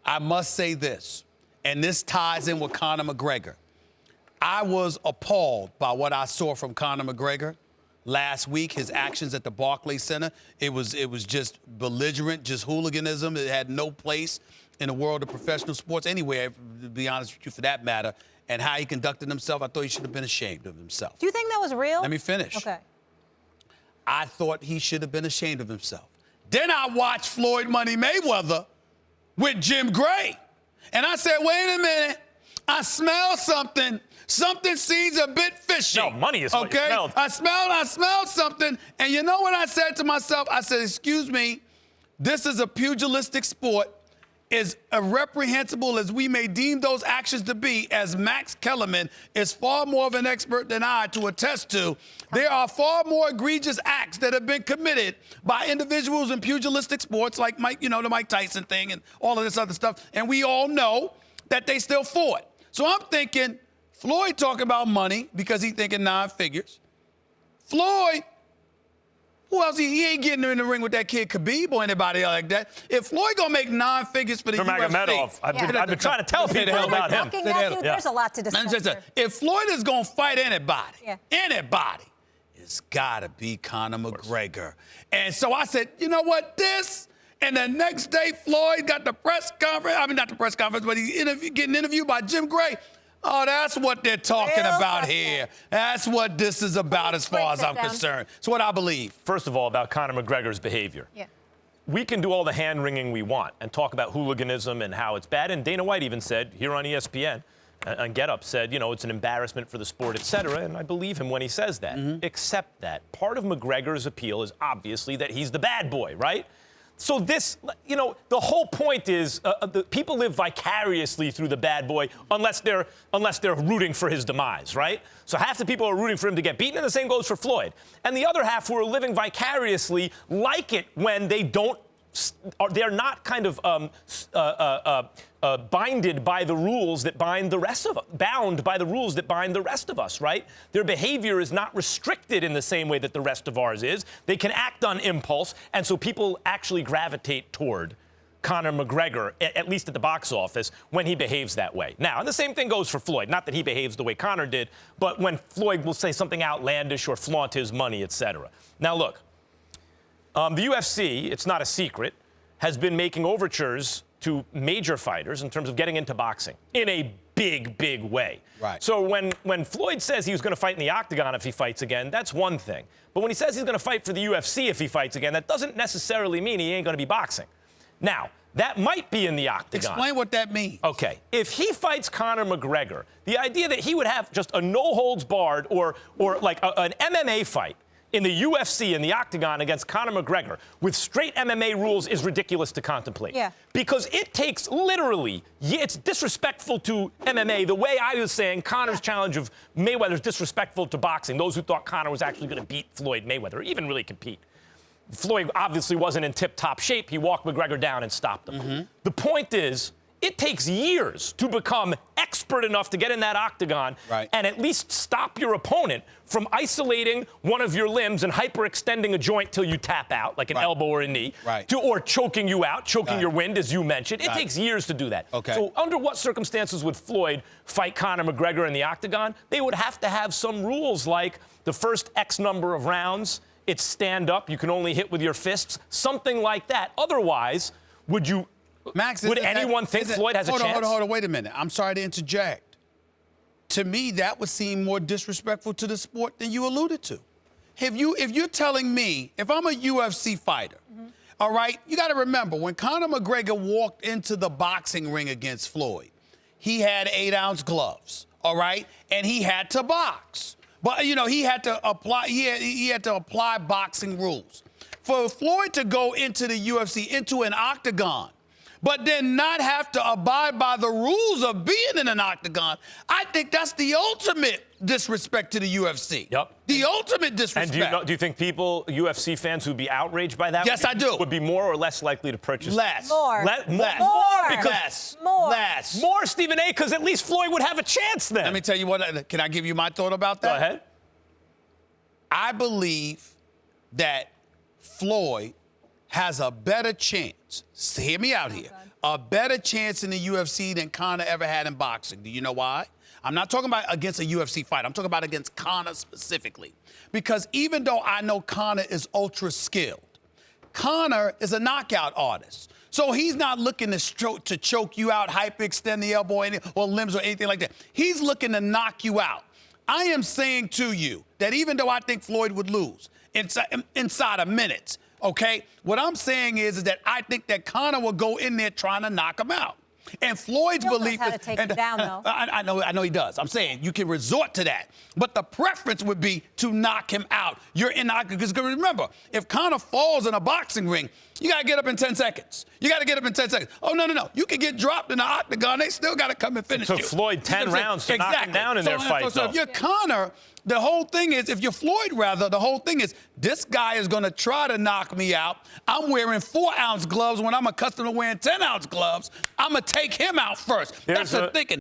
I must say this, and this ties in with Conor McGregor. I was appalled by what I saw from Conor McGregor last week, his actions at the Barclays Center. It was just belligerent, just hooliganism. It had no place in the world of professional sports anywhere, to be honest with you, for that matter. And how he conducted himself, I thought he should have been ashamed of himself. Do you think that was real? Let me finish. Okay. I thought he should have been ashamed of himself. Then I watched Floyd Money Mayweather with Jim Gray. And I said, wait a minute. I smell something. Something seems a bit fishy. No, money is what you okay? smelled. I smelled something. And you know what I said to myself? I said, excuse me, this is a pugilistic sport. As reprehensible as we may deem those actions to be, as Max Kellerman is far more of an expert than I to attest to, there are far more egregious acts that have been committed by individuals in pugilistic sports like Mike, the Mike Tyson thing and all of this other stuff. And we all know that they still fought. So I'm thinking, Floyd talking about money because he's thinking 9 figures. Floyd, who else? He ain't getting in the ring with that kid Khabib or anybody like that. If Floyd gonna make 9 figures for the UFC, I've been trying to tell people about him. There's a lot to discuss here. If Floyd is gonna fight anybody, it's gotta be Conor McGregor. And so I said, you know what, this. And the next day, Floyd got the press conference. I mean, not the press conference, but he's getting interviewed by Jim Gray. Oh, that's what they're talking about here. That's what this is about as far as I'm concerned. It's what I believe. First of all, about Conor McGregor's behavior. Yeah. We can do all the hand-wringing we want and talk about hooliganism and how it's bad. And Dana White even said here on ESPN, on Get Up, said, it's an embarrassment for the sport, et cetera. And I believe him when he says that. Except that part of McGregor's appeal is obviously that he's the bad boy, right? So this, the whole point is the people live vicariously through the bad boy unless they're rooting for his demise, right? So half the people are rooting for him to get beaten, and the same goes for Floyd. And the other half who are living vicariously like it when they're not kind of binded by the rules that bind the rest of us, bound by the rules that bind the rest of us, right? Their behavior is not restricted in the same way that the rest of ours is. They can act on impulse, and so people actually gravitate toward Conor McGregor, at least at the box office, when he behaves that way. Now, and the same thing goes for Floyd. Not that he behaves the way Conor did, but when Floyd will say something outlandish or flaunt his money, et cetera. Now, look. The UFC, it's not a secret, has been making overtures to major fighters in terms of getting into boxing in a big, big way. Right. So when Floyd says he was going to fight in the octagon if he fights again, that's one thing. But when he says he's going to fight for the UFC if he fights again, that doesn't necessarily mean he ain't going to be boxing. Now, that might be in the octagon. Explain what that means. Okay. If he fights Conor McGregor, the idea that he would have just a no-holds-barred or like an MMA fight in the UFC in the octagon against Conor McGregor with straight MMA rules is ridiculous to contemplate. Yeah. Because it takes literally, it's disrespectful to MMA the way I was saying Conor's challenge of Mayweather is disrespectful to boxing, those who thought Conor was actually going to beat Floyd Mayweather, or even really compete. Floyd obviously wasn't in tip-top shape. He walked McGregor down and stopped him. The point is, it takes years to become expert enough to get in that octagon and at least stop your opponent from isolating one of your limbs and hyperextending a joint till you tap out, like an elbow or a knee, or choking you out, choking your wind, as you mentioned. It takes years to do that. So under what circumstances would Floyd fight Conor McGregor in the octagon? They would have to have some rules like the first X number of rounds, it's stand up, you can only hit with your fists, something like that. Otherwise, would anyone think Floyd has a chance? Hold on, wait a minute. I'm sorry to interject. To me, that would seem more disrespectful to the sport than you alluded to. If you're telling me, if I'm a UFC fighter, all right, you got to remember, when Conor McGregor walked into the boxing ring against Floyd, he had 8-ounce gloves, all right, and he had to box. But, he had to apply, he had to apply boxing rules. For Floyd to go into the UFC, into an octagon, but then not have to abide by the rules of being in an octagon, I think that's the ultimate disrespect to the UFC. The ultimate disrespect. And do you think UFC fans who'd be outraged by that? Yes, I do. Would be more or less likely to purchase? Less. More. More, Stephen A., because at least Floyd would have a chance then. Let me tell you what, can I give you my thought about that? Go ahead. I believe that Floyd has a better chance, hear me out here, a better chance in the UFC than Conor ever had in boxing. Do you know why? I'm not talking about against a UFC fight. I'm talking about against Conor specifically. Because even though I know Conor is ultra skilled, Conor is a knockout artist. So he's not looking to choke you out, hyperextend the elbow or limbs or anything like that. He's looking to knock you out. I am saying to you that even though I think Floyd would lose inside a minute, okay, what I'm saying is that I think that Conor will go in there trying to knock him out. And Floyd's belief knows how to take him down, though. I know he does. I'm saying you can resort to that. But the preference would be to knock him out. You're in the octagon. Because remember, if Conor falls in a boxing ring, you got to get up in 10 seconds. You got to get up in 10 seconds. Oh, no. You can get dropped in the octagon. They still got to come and finish you. It took Floyd 10 rounds to knock him down in their fight, So if you're Conor, the whole thing is, if you're Floyd, rather, the whole thing is, this guy is going to try to knock me out. I'm wearing 4-ounce gloves when I'm accustomed to wearing 10-ounce gloves. I'm going to take him out first. That's the thinking.